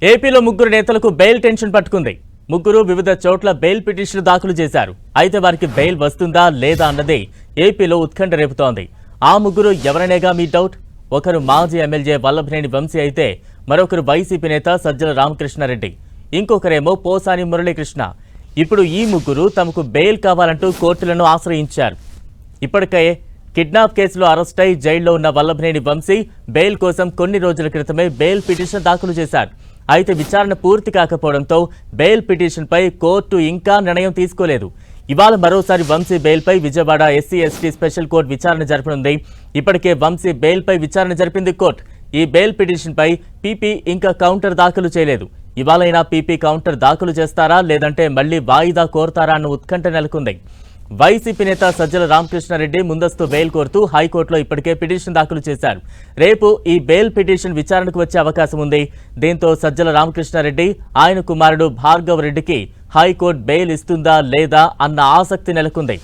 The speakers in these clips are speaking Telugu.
ఏపీలో ముగ్గురు నేతలకు బెయిల్ టెన్షన్ పట్టుకుంది. ముగ్గురు వివిధ చోట్ల బెయిల్ పిటిషన్ దాఖలు చేశారు. అయితే వారికి బెయిల్ వస్తుందా లేదా అన్నదే ఏపీలో ఉత్కంఠ రేపుతోంది. ఆ ముగ్గురు ఎవరనేగా మీ డౌట్. ఒకరు మాజీ ఎమ్మెల్యే వల్లభనేని వంశీ అయితే మరొకరు వైసీపీ నేత సజ్జల రామకృష్ణారెడ్డి, ఇంకొకరేమో పోసాని మురళీకృష్ణ. ఇప్పుడు ఈ ముగ్గురు తమకు బెయిల్ కావాలంటూ కోర్టులను ఆశ్రయించారు. ఇప్పటికే కిడ్నాప్ కేసులో అరెస్ట్ అయి జైల్లో ఉన్న వల్లభనేని వంశీ బెయిల్ కోసం కొన్ని రోజుల క్రితమే బెయిల్ పిటిషన్ దాఖలు చేశారు. అయితే విచారణ పూర్తి కాకపోవడంతో బెయిల్ పిటిషన్పై కోర్టు ఇంకా నిర్ణయం తీసుకోలేదు. ఇవాళ మరోసారి వంశీ బెయిల్పై విజయవాడ ఎస్సీ/ఎస్టీ స్పెషల్ కోర్టు విచారణ జరపనుంది. ఇప్పటికే వంశీ బెయిల్పై విచారణ జరిపింది కోర్టు. ఈ బెయిల్ పిటిషన్పై పీపీ ఇంకా కౌంటర్ దాఖలు చేయలేదు. ఇవాళైనా పీపీ కౌంటర్ దాఖలు చేస్తారా లేదంటే మళ్లీ వాయిదా కోరతారా అన్న ఉత్కంఠ నెలకొంది. వైసీపీ నేత సజ్జల రామకృష్ణారెడ్డి ముందస్తు బెయిల్ కోరుతూ హైకోర్టులో ఇప్పటికే పిటిషన్ దాఖలు చేశారు. రేపు ఈ బెయిల్ పిటిషన్ విచారణకు వచ్చే అవకాశం ఉంది. దీంతో సజ్జల రామకృష్ణారెడ్డి, ఆయన కుమారుడు భార్గవ్ రెడ్డికి హైకోర్టు బెయిల్ ఇస్తుందా లేదా అన్న ఆసక్తి నెలకొంది.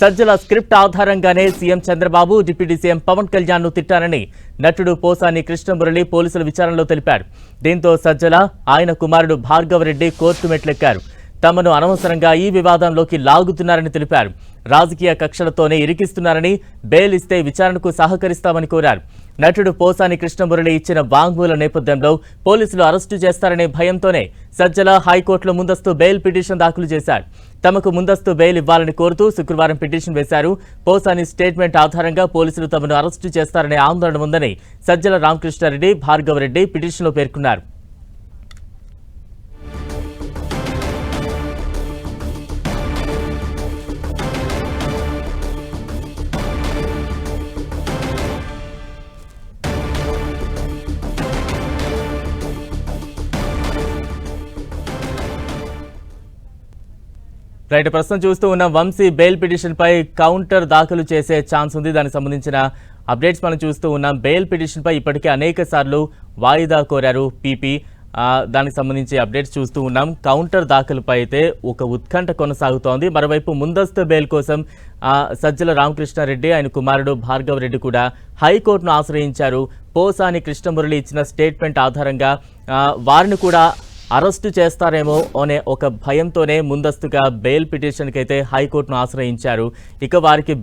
సజ్జల స్క్రిప్ట్ ఆధారంగానే CM Chandrababu, deputy CM Pawan Kalyan ను తిట్టారని నటుడు పోసాని కృష్ణమురళి పోలీసుల విచారణలో తెలిపారు. దీంతో సజ్జల, ఆయన కుమారుడు భార్గవ్ రెడ్డి కోర్టు మెట్లెక్కారు. తమను అనవసరంగా ఈ వివాదంలోకి లాగుతున్నారని తెలిపారు. రాజకీయ కక్షలతోనే ఇరికిస్తున్నారని, బెయిల్ ఇస్తే విచారణకు సహకరిస్తామని కోరారు. నటుడు పోసాని కృష్ణమురళి ఇచ్చిన వాంగ్మూల నేపథ్యంలో పోలీసులు అరెస్టు చేస్తారనే భయంతోనే సజ్జల హైకోర్టులో ముందస్తు బెయిల్ పిటిషన్ దాఖలు చేశారు. తమకు ముందస్తు బెయిల్ ఇవ్వాలని కోరుతూ శుక్రవారం పిటిషన్ వేశారు. పోసాని స్టేట్మెంట్ ఆధారంగా పోలీసులు తమను అరెస్టు చేస్తారనే ఆందోళన ఉందని సజ్జల రామకృష్ణారెడ్డి, భార్గవ్ రెడ్డి పిటిషన్లో పేర్కొన్నారు. రైట్, ప్రస్తుతం చూస్తూ ఉన్న వంశీ బెయిల్ పిటిషన్ పై కౌంటర్ దాఖలు చేసే ఛాన్స్ ఉంది. దానికి సంబంధించిన అప్డేట్స్ మనం చూస్తూ ఉన్నాం. బెయిల్ పిటిషన్ పై ఇప్పటికే అనేక సార్లు వాయిదా కోరారు పీపీ. దానికి సంబంధించి అప్డేట్స్ చూస్తూ ఉన్నాం. కౌంటర్ దాఖలుపై అయితే ఒక ఉత్కంఠ కొనసాగుతోంది. మరోవైపు ముందస్తు బెయిల్ కోసం సజ్జల రామకృష్ణారెడ్డి, ఆయన కుమారుడు భార్గవ్ రెడ్డి కూడా హైకోర్టును ఆశ్రయించారు. పోసాని కృష్ణమురళి ఇచ్చిన స్టేట్మెంట్ ఆధారంగా వారిని కూడా అరెస్టు చేస్తారేమో అనే ఒక భయంతోనే ముందస్తుగా బెయిల్ పిటిషన్కి అయితే హైకోర్టును ఆశ్రయించారు. ఇక వారికి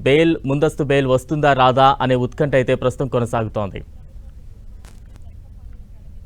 ముందస్తు బెయిల్ వస్తుందా రాదా అనే ఉత్కంఠ అయితే ప్రస్తుతం కొనసాగుతోంది.